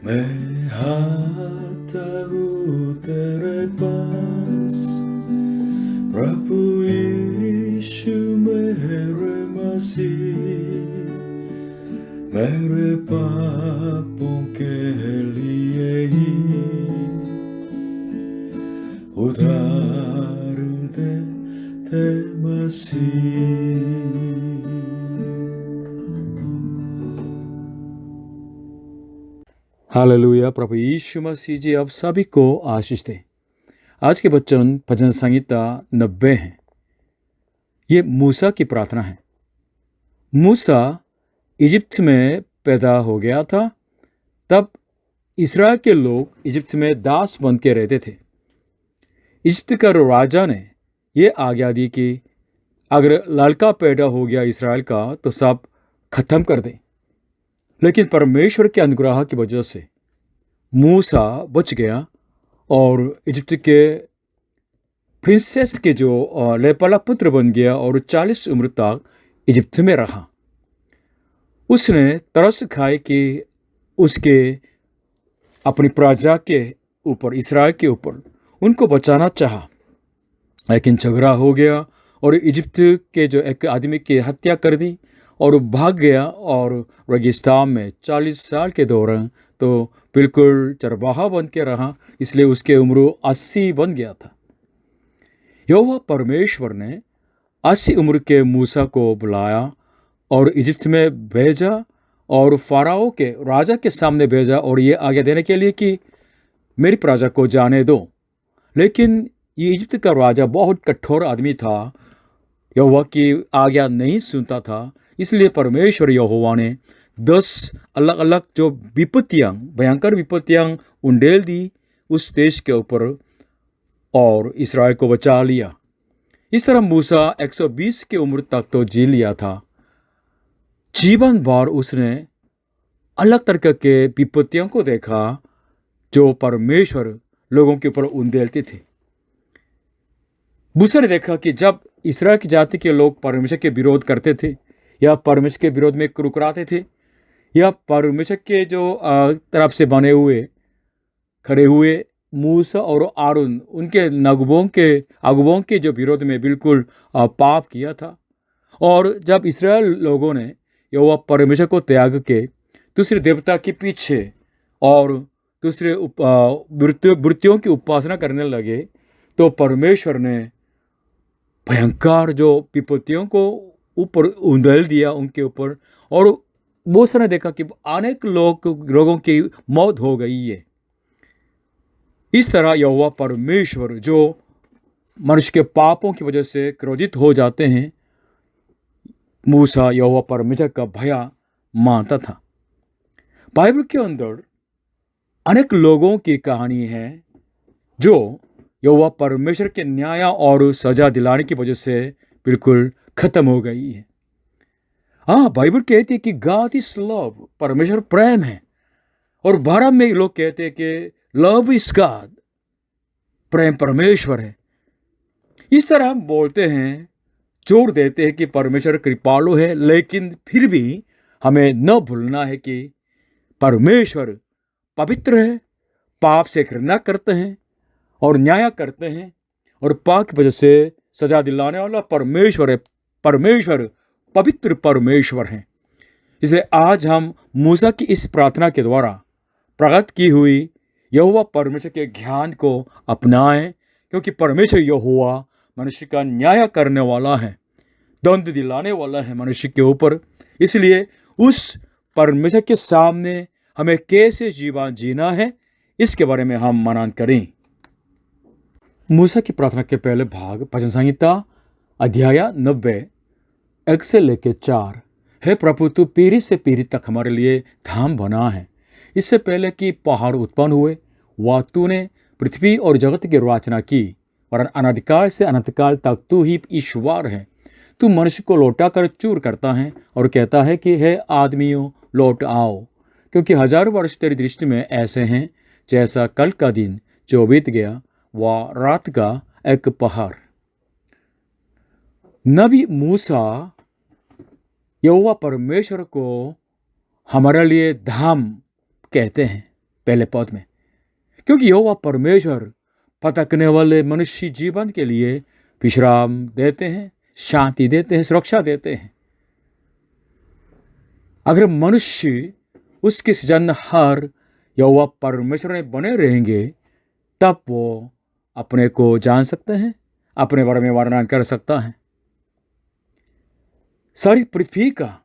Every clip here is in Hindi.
मैं आता हूँ तेरे पास, प्रभु यीशु मेरे मसीह, मेरे पापों के लिए ही उधार दे मसीह। हालेलुया। प्रभु यीशु मसीह जी आप सभी को आशीष दें। आज के वचन भजन संहिता 90 हैं। ये मूसा की प्रार्थना है। मूसा इजिप्ट में पैदा हो गया था। तब इस्राएल के लोग इजिप्ट में दास बन के रहते थे। इजिप्ट का राजा ने ये आज्ञा दी कि अगर लड़का पैदा हो गया इस्राएल का तो सब खत्म कर दें। लेकिन परमेश्वर के अनुग्रह की वजह से मूसा बच गया और इजिप्ट के प्रिंसेस के जो लेपाला पुत्र बन गया और 40 उम्र तक इजिप्ट में रहा। उसने तरस खाए कि उसके अपनी प्रजा के ऊपर, इसराइल के ऊपर उनको बचाना चाहा, लेकिन झगड़ा हो गया और इजिप्ट के जो एक आदमी की हत्या कर दी और भाग गया और रेगिस्तान में 40 साल के दौरान तो बिल्कुल चरवाहा बन के रहा। इसलिए उसके उम्र 80 बन गया था। यहोवा परमेश्वर ने 80 उम्र के मूसा को बुलाया और इजिप्ट में भेजा और फाराओ के राजा के सामने भेजा और ये आज्ञा देने के लिए कि मेरी प्रजा को जाने दो। लेकिन ये इजिप्ट का राजा बहुत कठोर आदमी था, यहोवा की आज्ञा नहीं सुनता था। इसलिए परमेश्वर यहोवा ने 10 अलग अलग जो विपत्तियां, भयंकर विपत्तियां उंडेल दी उस देश के ऊपर और इसराइल को बचा लिया। इस तरह मूसा 120 की उम्र तक तो जी लिया था। जीवन भर उसने अलग तरह के विपत्तियों को देखा जो परमेश्वर लोगों के ऊपर उंडेलते थे। मूसा ने देखा कि जब इस्राएल की जाति के लोग परमेश्वर के विरोध करते थे या परमेश्वर के विरोध में कुरुकुराते थे या परमेश्वर के जो तरफ से बने हुए खड़े हुए मूसा और आरोन उनके अगुओं के जो विरोध में बिल्कुल पाप किया था, और जब इस्राएल लोगों ने यहोवा परमेश्वर को त्याग के दूसरे देवता के पीछे और दूसरे मूर्तियों की उपासना करने लगे तो परमेश्वर ने भयंकर जो विपत्तियों को ऊपर उंडेल दिया उनके ऊपर, और मूसा ने देखा कि अनेक लोगों की मौत हो गई है। इस तरह यहोवा परमेश्वर जो मनुष्य के पापों की वजह से क्रोधित हो जाते हैं, मूसा यहोवा परमेश्वर का भय मानता था। बाइबल के अंदर अनेक लोगों की कहानी है जो यहोवा परमेश्वर के न्याय और सजा दिलाने की वजह से बिल्कुल खत्म हो गई है। हाँ, बाइबल कहती है कि गॉड इज लव, परमेश्वर प्रेम है, और भारत में लोग कहते हैं कि लव इज गॉड, प्रेम परमेश्वर है। इस तरह हम बोलते हैं, जोर देते हैं कि परमेश्वर कृपालु है, लेकिन फिर भी हमें न भूलना है कि परमेश्वर पवित्र है, पाप से घृणा करते हैं और न्याय करते हैं, और पाप की वजह से सजा दिलाने वाला परमेश्वर है। परमेश्वर पवित्र परमेश्वर है। इसलिए आज हम मूसा की इस प्रार्थना के द्वारा प्रकट की हुई यहोवा परमेश्वर के ज्ञान को अपनाएं, क्योंकि परमेश्वर यहोवा मनुष्य का न्याय करने वाला है, दंड दिलाने वाला है मनुष्य के ऊपर। इसलिए उस परमेश्वर के सामने हमें कैसे जीवन जीना है, इसके बारे में हम मनन करें। मूसा की प्रार्थना के पहले भाग भजन संहिता अध्याय 90 1 से लेकर 4। हे प्रभु, तू पीढ़ी से पीढ़ी तक हमारे लिए धाम बना है। इससे पहले कि पहाड़ उत्पन्न हुए वह तूने पृथ्वी और जगत की रचना की, और अनादिकाल से अनंतकाल तक तू ही ईश्वर है। तू मनुष्य को लौटा कर चूर करता है और कहता है कि हे आदमियों लौट आओ, क्योंकि 1000 वर्ष तेरी दृष्टि में ऐसे हैं जैसा कल का दिन जो बीत गया वह रात का एक पहर। नबी मूसा यहोवा परमेश्वर को हमारे लिए धाम कहते हैं। पहले पद में, क्योंकि यहोवा परमेश्वर भटकने वाले मनुष्य जीवन के लिए विश्राम देते हैं, शांति देते हैं, सुरक्षा देते हैं। अगर मनुष्य उसके सृजनहार यहोवा परमेश्वर में बने रहेंगे, तब वो अपने को जान सकते हैं, अपने बारे में वर्णन कर सकता है। सारी पृथ्वी का,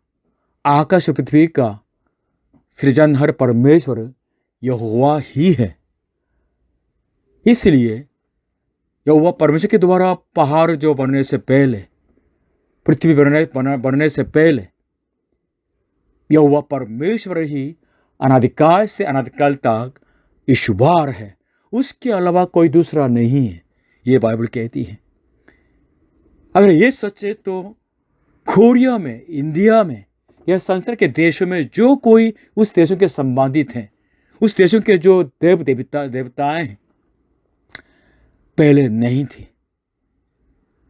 आकाश पृथ्वी का सृजनहार परमेश्वर यहोवा ही है। इसलिए यहोवा परमेश्वर के द्वारा पहाड़ जो बनने से पहले, पृथ्वी बनने से पहले, यहोवा परमेश्वर ही अनादिकाल से अनादिकाल तक ईश्वर है, उसके अलावा कोई दूसरा नहीं है, ये बाइबल कहती है। अगर ये सच है तो कोरिया में, इंडिया में या संसार के देशों में जो कोई उस देशों के संबंधित हैं, उस देशों के जो देवताएं हैं, पहले नहीं थी।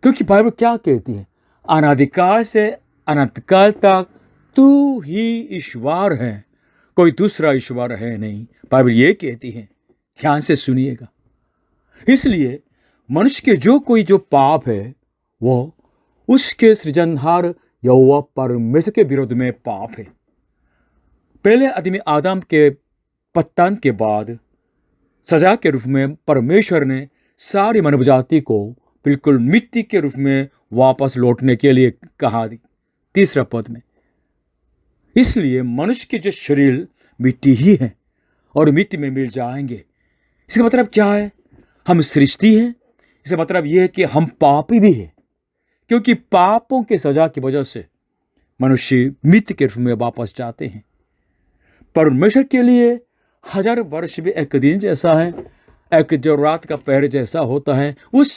क्योंकि बाइबल क्या कहती है? अनादिकाल से अनंतकाल तक तू ही ईश्वर है, कोई दूसरा ईश्वर है नहीं, बाइबल ये कहती है। ध्यान से सुनिएगा। इसलिए मनुष्य के जो पाप है, वो उसके सृजनहार यहोवा परमेश्वर के विरोध में पाप है। पहले आदमी आदम के पतन के बाद सजा के रूप में परमेश्वर ने सारी मानव जाति को बिल्कुल मिट्टी के रूप में वापस लौटने के लिए कहा, तीसरा पद में। इसलिए मनुष्य के जो शरीर मिट्टी ही है और मिट्टी में मिल जाएंगे। इसका मतलब क्या है? हम सृष्टि हैं। इसका मतलब यह है कि हम पापी भी हैं, क्योंकि पापों के सजा की वजह से मनुष्य मिट्टी के रूप में वापस जाते हैं। परमेश्वर के लिए 1000 वर्ष भी एक दिन जैसा है, एक जो रात का पहर जैसा होता है। उस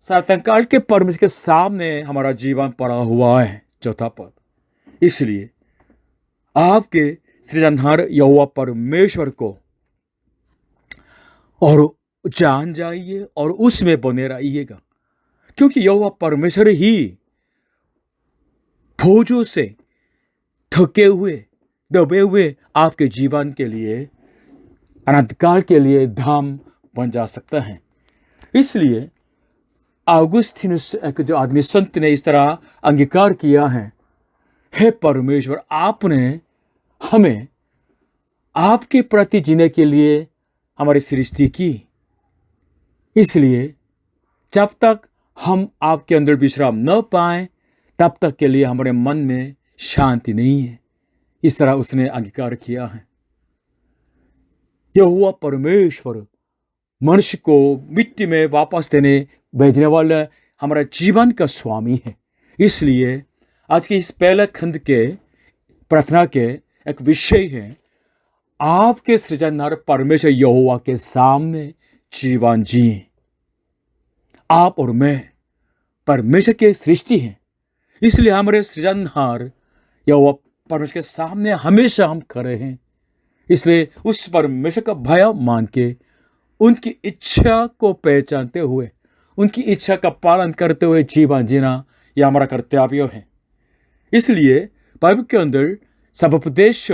सातंकाल के परमेश्वर के सामने हमारा जीवन पड़ा हुआ है, चौथा पद। इसलिए आपके सृजनहार यहोवा परमेश्वर को और जान जाइए और उसमें बने रहिएगा, क्योंकि यहोवा परमेश्वर ही बोझों से थके हुए, दबे हुए आपके जीवन के लिए, अनंतकाल के लिए धाम बन जा सकता है। इसलिए ऑगस्टीनस, एक जो आदमी संत ने इस तरह अंगीकार किया है, हे परमेश्वर, आपने हमें आपके प्रति जीने के लिए हमारी सृष्टि की। इसलिए जब तक हम आपके अंदर विश्राम न पाएं, तब तक के लिए हमारे मन में शांति नहीं है। इस तरह उसने अंगीकार किया है। यहोवा परमेश्वर मनुष्य को मिट्टी में वापस भेजने वाला हमारा जीवन का स्वामी है। इसलिए आज के इस पहले खंड के प्रार्थना के एक विषय है, आपके सृजनहार परमेश्वर यहोवा के सामने जीवन जिए। आप और मैं परमेश्वर के सृष्टि हैं, इसलिए हमारे सृजनहार यहोवा परमेश्वर के सामने हमेशा हम खड़े हैं। इसलिए उस परमेश्वर का भय मान के, उनकी इच्छा को पहचानते हुए, उनकी इच्छा का पालन करते हुए जीवन जीना यह हमारा कर्तव्य है। इसलिए बाइबल के अंदर सबोपदेश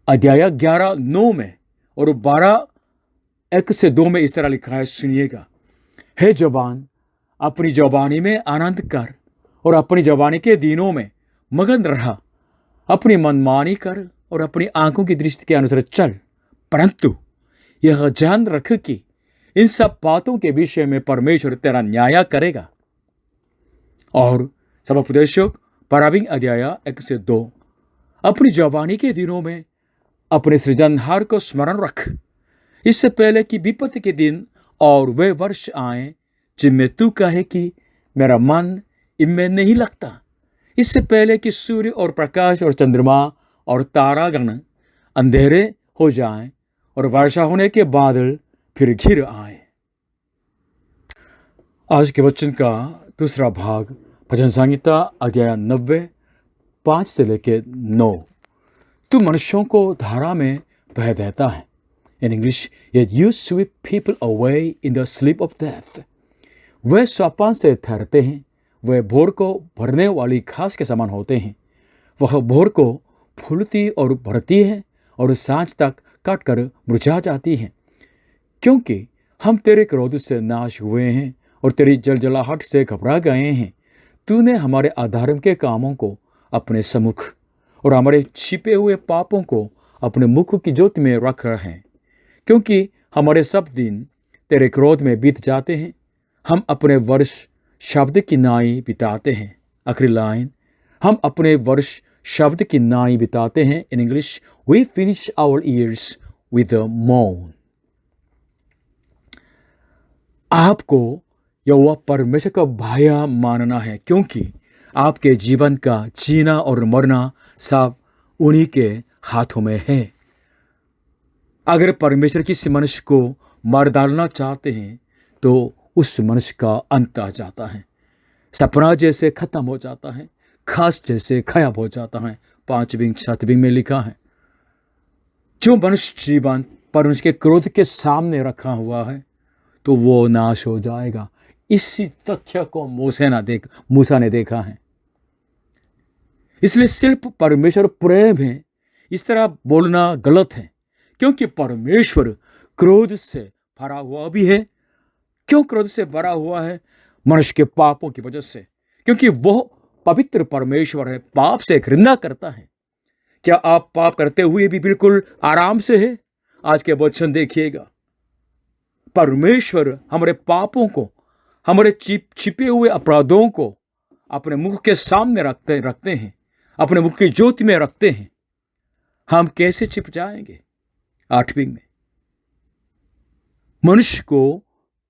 अध्याय 11:9 में और 12:1-2 में इस तरह लिखा है, सुनिएगा। हे जवान, अपनी जवानी में आनंद कर और अपनी जवानी के दिनों में मगन रहा, अपनी मनमानी कर और अपनी आंखों की दृष्टि के अनुसार चल, परंतु यह जान रख कि इन सब बातों के विषय में परमेश्वर तेरा न्याय करेगा। और सबोपदेशक 12 अध्याय 1-2, अपनी जवानी के दिनों में अपने सृजनहार को स्मरण रख, इससे पहले कि विपत्ति के दिन और वे वर्ष आए जिनमें तू कहे कि मेरा मन इनमें नहीं लगता, इससे पहले कि सूर्य और प्रकाश और चंद्रमा और तारागण अंधेरे हो जाएं और वर्षा होने के बादल फिर घिर आए। आज के वचन का दूसरा भाग भजन संहिता अध्याय 90 5 से लेकर 9। तू मनुष्यों को धारा में बह देता है। In English, yet you sweep people away in the sleep of death। वे स्वापान से ठहरते हैं, वे भोर को भरने वाली घास के समान होते हैं। वह भोर को फूलती और भरती है और सांझ तक काट कर मुरझा जाती हैं, क्योंकि हम तेरे क्रोध से नाश हुए हैं और तेरी जलजलाहट से घबरा गए हैं। तूने हमारे अधर्म के कामों को अपने सम्मुख और हमारे छिपे हुए पापों को अपने मुख की ज्योति में रख रहे हैं, क्योंकि हमारे सब दिन तेरे क्रोध में बीत जाते हैं। हम अपने वर्ष शब्द की नाई बिताते हैं। आखिरी लाइन, हम अपने वर्ष शब्द की नाई बिताते हैं। In English, we finish our years with a moan. आपको यहोवा परमेश्वर का भाया मानना है, क्योंकि आपके जीवन का जीना और मरना सब उन्हीं के हाथों में है। अगर परमेश्वर किसी मनुष्य को मार डालना चाहते हैं तो उस मनुष्य का अंत आ जाता है, सपना जैसे खत्म हो जाता है, खास जैसे गायब हो जाता है। 5वीं 7वीं में लिखा है, जो मनुष्य जीवन परमेश्वर के क्रोध के सामने रखा हुआ है तो वो नाश हो जाएगा। इसी तथ्य को मूसा ने देखा है। इसलिए सिर्फ परमेश्वर प्रेम है, इस तरह बोलना गलत है, क्योंकि परमेश्वर क्रोध से भरा हुआ भी है। क्यों क्रोध से भरा हुआ है? मनुष्य के पापों की वजह से, क्योंकि वह पवित्र परमेश्वर है, पाप से घृणा करता है। क्या आप पाप करते हुए भी बिल्कुल आराम से है? आज के वचन देखिएगा, परमेश्वर हमारे पापों को, हमारे छिपे हुए अपराधों को अपने मुख के सामने रखते हैं, अपने मुख की ज्योति में रखते हैं। हम कैसे छिप जाएंगे? 8वीं में, मनुष्य को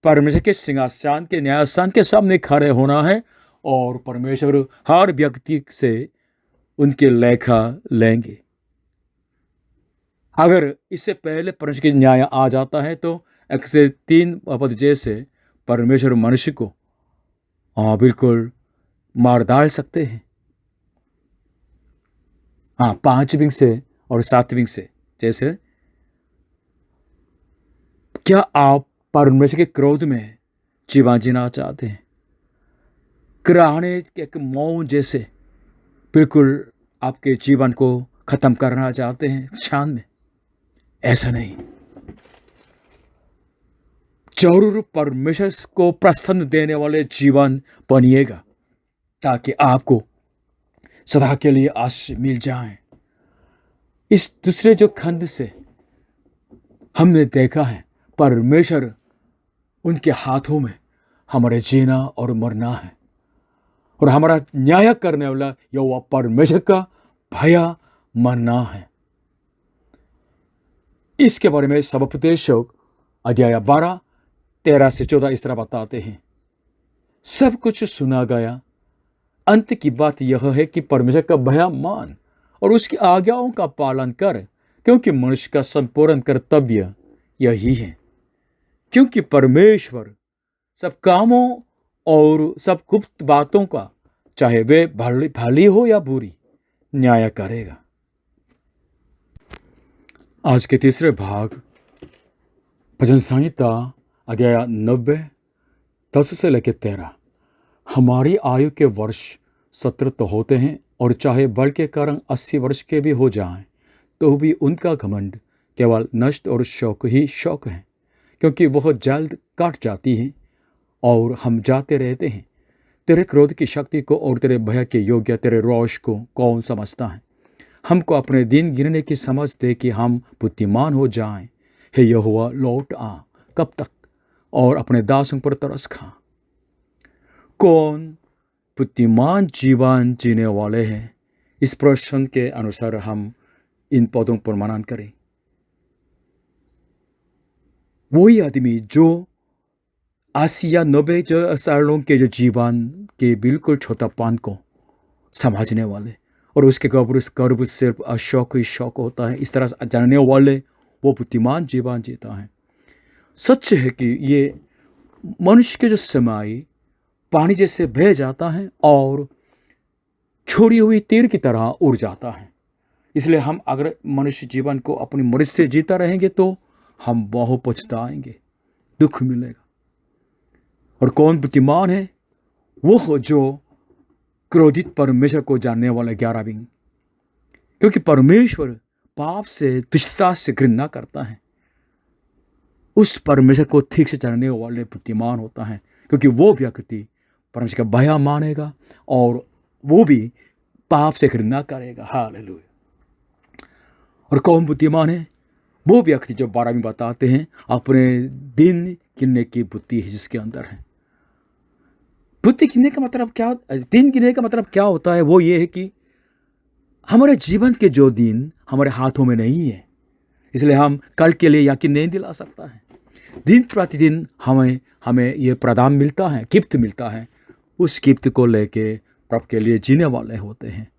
परमेश्वर के सिंहासन के न्यायासन के सामने खड़े होना है और परमेश्वर हर व्यक्ति से उनके लेखा लेंगे। अगर इससे पहले परमेश्वर के न्याय आ जाता है तो 1 से 3 पद जैसे परमेश्वर मनुष्य को बिल्कुल मार डाल सकते हैं। 5वीं से और 7वीं से जैसे, क्या आप परमेश्वर के क्रोध में जीवन जीना चाहते हैं? कराहने के एक मौन जैसे बिल्कुल आपके जीवन को खत्म करना चाहते हैं क्षण में? ऐसा नहीं, जरूर परमेश्वर को प्रसन्न देने वाले जीवन बनिएगा, ताकि आपको सदा के लिए आशीष मिल जाए। इस दूसरे जो खंड से हमने देखा है, परमेश्वर उनके हाथों में हमारे जीना और मरना है, और हमारा न्याय करने वाला यहोवा परमेश्वर का भया मानना है। इसके बारे में सबोपदेशक अध्याय 12 13 से 14 इस तरह बताते हैं, सब कुछ सुना गया, अंत की बात यह है कि परमेश्वर का भय मान और उसकी आज्ञाओं का पालन कर, क्योंकि मनुष्य का संपूर्ण कर्तव्य यही है। क्योंकि परमेश्वर सब कामों और सब गुप्त बातों का, चाहे वे भली हो या बुरी, न्याय करेगा। आज के तीसरे भाग भजन संहिता अध्याय 90 10 से लेकर 13। हमारी आयु के वर्ष 70 तो होते हैं, और चाहे बल के कारण 80 वर्ष के भी हो जाएं, तो भी उनका घमंड केवल नष्ट और शौक ही शौक है, क्योंकि वह जल्द काट जाती है और हम जाते रहते हैं। तेरे क्रोध की शक्ति को और तेरे भय के योग्य तेरे रोष को कौन समझता है? हमको अपने दिन गिनने की समझ दे कि हम बुद्धिमान हो जाएं। हे यहोवा, लौट आ कब तक, और अपने दासों पर तरस खा। कौन बुद्धिमान जीवन जीने वाले हैं? इस प्रश्न के अनुसार हम इन पदों पर मनन करें। वही आदमी जो 80 या 90 सालों के जो जीवन के बिल्कुल छोटापन को समझने वाले, और उसके गर्भ सिर्फ अशौक ही शौक होता है, इस तरह से जानने वाले, वो बुद्धिमान जीवन जीता है। सच है कि ये मनुष्य के जो समय पानी जैसे बह जाता है और छोड़ी हुई तीर की तरह उड़ जाता है। इसलिए हम अगर मनुष्य जीवन को अपनी मर्जी से जीता रहेंगे तो हम बहुत पछताएंगे, दुख मिलेगा। और कौन बुद्धिमान है? वो जो क्रोधित परमेश्वर को जानने वाला 11वीं, क्योंकि परमेश्वर पाप से, दुष्टता से घृणा करता है, उस परमेश्वर को ठीक से जानने वाले बुद्धिमान होता है, क्योंकि वो व्यक्ति परमेश्वर का भय मानेगा और वो भी पाप से घृणा करेगा। हालेलुया। और कौन बुद्धिमान है? वो व्यक्ति जो 12 में बताते हैं, अपने दिन गिनने की बुद्धि है जिसके अंदर है। बुद्धि गिनने का मतलब क्या, दिन गिनने का मतलब क्या होता है? वो ये है कि हमारे जीवन के जो दिन हमारे हाथों में नहीं है, इसलिए हम कल के लिए यकीन नहीं दिला सकता है। दिन प्रतिदिन हमें ये प्रदान मिलता है, गिफ्ट मिलता है, उस गिफ्ट को लेके प्रभु के लिए जीने वाले होते हैं।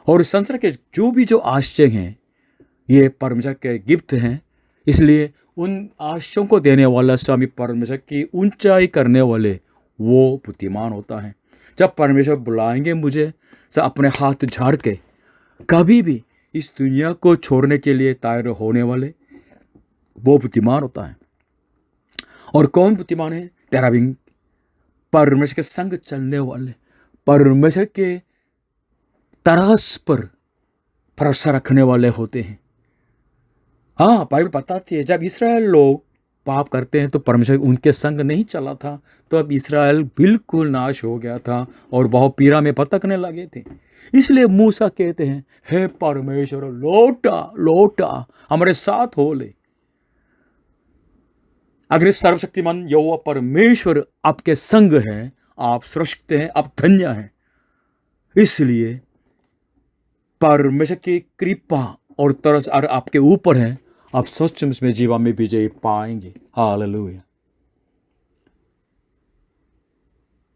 और संसार के जो आश्चर्य हैं, ये परमेश्वर के गिफ्ट हैं, इसलिए उन आश्चर्यों को देने वाला स्वामी परमेश्वर की ऊंचाई करने वाले वो बुद्धिमान होता है। जब परमेश्वर बुलाएंगे मुझे, सब अपने हाथ झाड़ के कभी भी इस दुनिया को छोड़ने के लिए तैयार होने वाले, वो बुद्धिमान होता है। और कौन बुद्धिमान है? तेराविंग, परमेश्वर के संग चलने वाले, परमेश्वर के तरास पर भरोसा रखने वाले होते हैं। हाँ, बाइबल बताती है जब इस्राएल लोग पाप करते हैं तो परमेश्वर उनके संग नहीं चला था, तो अब इस्राएल बिल्कुल नाश हो गया था और बहुत पीड़ा में भटकने लगे थे। इसलिए मूसा कहते हैं, हे परमेश्वर, लौटा लौटा हमारे साथ हो ले। अगर सर्वशक्तिमान यहोवा परमेश्वर आपके संग है, आप सुरक्षित हैं, आप धन्य हैं। इसलिए परमेश्वर की कृपा और तरस अगर आपके ऊपर है, आप सचमुच में जीवन में विजय पाएंगे। हालेलुया।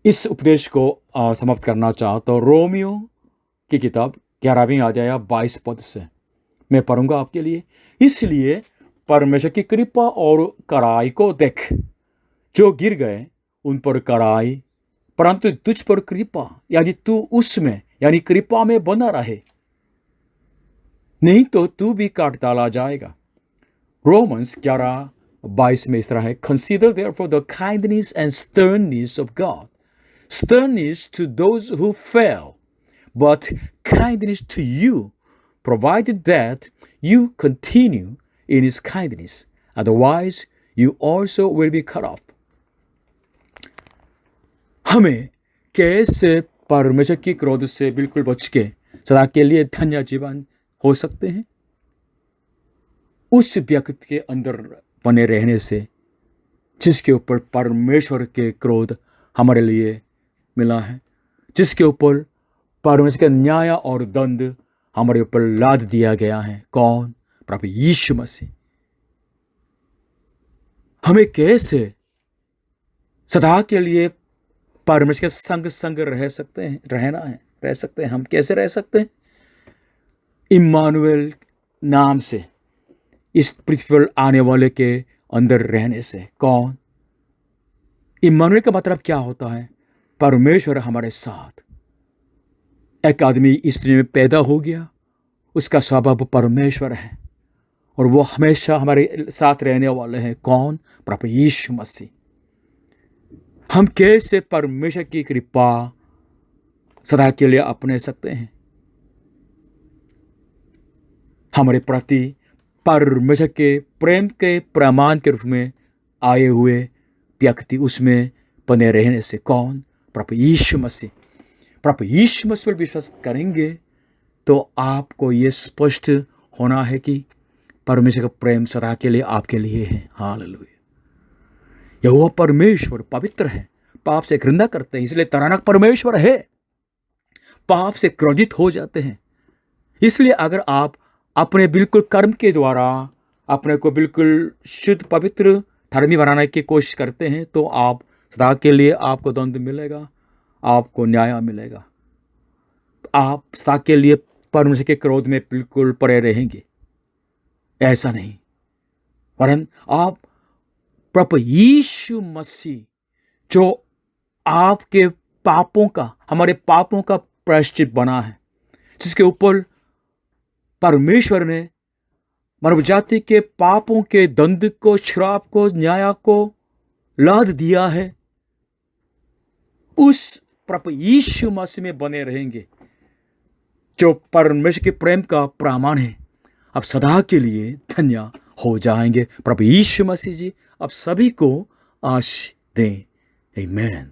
इस उपदेश को समाप्त करना चाहता हूँ रोमियो की किताब 11वीं अध्याय 22 पद से मैं पढ़ूंगा आपके लिए। इसलिए परमेश्वर की कृपा और कड़ाई को देख, जो गिर गए उन पर कड़ाई, परंतु तुझ पर कृपा, यानी तू उसमें यानी कृपा में बना रहे, नहीं तो तू भी काट डाला जाएगा। रोमन्स 11:22 में इस तरह है, consider therefore the kindness and sternness of God, sternness to those who fail, but kindness to you, provided that you continue in his kindness, otherwise you also will be cut off. हमें कैसे परमेश्वर की क्रोध से बिल्कुल बच के सदा के लिए धन्य जीवन हो सकते हैं? उस व्यक्ति के अंदर बने रहने से जिसके ऊपर परमेश्वर के क्रोध हमारे लिए मिला है, जिसके ऊपर परमेश्वर का न्याय और दंड हमारे ऊपर लाद दिया गया है। कौन? प्रभु यीशु मसीह। हमें कैसे सदा के लिए परमेश्वर के संग संग रह सकते हैं, रह सकते हैं। हम कैसे रह सकते हैं? इम्मानुएल नाम से इस पृथ्वी पर आने वाले के अंदर रहने से। कौन? इम्मानुएल का मतलब क्या होता है? परमेश्वर हमारे साथ। एक आदमी इस दुनिया में पैदा हो गया, उसका स्वभाव परमेश्वर है और वो हमेशा हमारे साथ रहने वाले हैं। कौन? प्रभु यीशु मसीह। हम कैसे परमेश्वर की कृपा सदा के लिए अपने सकते हैं? हमारे प्रति परमेश्वर के प्रेम के प्रमाण के रूप में आए हुए व्यक्ति उसमें बने रहने से। कौन? प्रभु यीशु मसीह। प्रभु यीशु मसीह पर विश्वास करेंगे तो आपको ये स्पष्ट होना है कि परमेश्वर का प्रेम सदा के लिए आपके लिए है। हालेलुया। यहोवा परमेश्वर पवित्र है, पाप से घृणा करते हैं, इसलिए तरानक परमेश्वर है, पाप से क्रोधित हो जाते हैं। इसलिए अगर आप अपने बिल्कुल कर्म के द्वारा अपने को बिल्कुल शुद्ध पवित्र धर्मी बनाने की कोशिश करते हैं तो आप सदा के लिए आपको दंड मिलेगा, आपको न्याय मिलेगा। आप सदा के लिए परमेश्वर के क्रोध में बिल्कुल पड़े रहेंगे। ऐसा नहीं, वरन आप प्रभु यीशु मसीह जो आपके पापों का, हमारे पापों का प्रायश्चित बना है, जिसके ऊपर परमेश्वर ने मानव जाति के पापों के दंड को, श्राप को, न्याय को लाद दिया है, उस प्रभु यीशु मसीह में बने रहेंगे जो परमेश्वर के प्रेम का प्रमाण है। अब सदा के लिए धन्य हो जाएंगे। प्रभु यीशु मसीह जी अब सभी को आशीष दें। आमीन।